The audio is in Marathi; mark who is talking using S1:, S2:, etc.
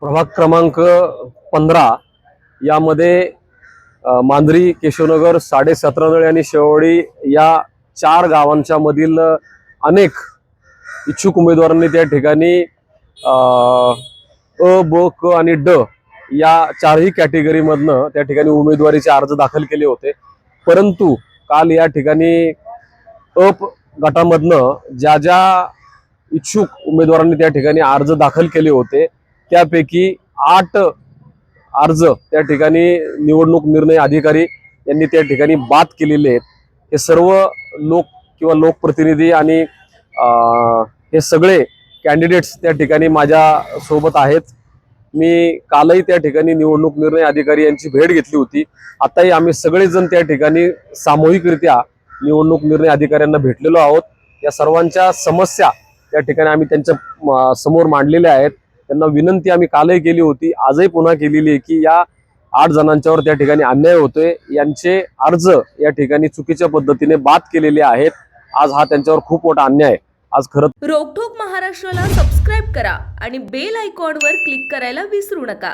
S1: प्रभाग क्रमांक 15 यामध्ये मांजरी, केशवनगर, 17.5 आणि शेवळी या 4 गावांच्या मधील अनेक इच्छुक उमेदवारांनी त्या ठिकाणी अ, ब, क आणि ड या 4ही कॅटेगरीमधनं त्या ठिकाणी उमेदवारीचे अर्ज दाखल केले होते। परंतु काल या ठिकाणी गटामधनं ज्या इच्छुक उमेदवारांनी त्या ठिकाणी अर्ज दाखल केले होते त्यापैकी 8 अर्ज त्या ठिकाणी निवडणूक निर्णय अधिकारी यांनी त्या ठिकाणी बाद केलेले आहेत। हे सर्व लोक किंवा लोकप्रतिनिधी आणि हे सगळे कॅन्डिडेट्स त्या ठिकाणी माझ्या सोबत आहेत। मी कालही त्या ठिकाणी निवडणूक निर्णय अधिकारी यांची भेट घेतली होती। आताही आम्ही सगळेजण त्या ठिकाणी सामूहिकरित्या निवडणूक निर्णय अधिकाऱ्यांना भेटलेलो आहोत। या सर्वांच्या समस्या त्या ठिकाणी आम्ही त्यांच्या समोर मांडलेल्या आहेत। त्यांना विनंती आम्ही कालही केली होती, आजही पुन्हा केलेली आहे की या 8 जणांच्यावर त्या ठिकाणी अन्याय होतोय, यांचे अर्ज या ठिकाणी चुकीच्या पद्धतीने बाद केलेले आहेत। आज हा त्यांच्यावर खूप मोठा अन्याय आहे। आज खरं
S2: रोकठोक महाराष्ट्राला सबस्क्राईब करा आणि बेल आयकॉनवर क्लिक करायला विसरू नका।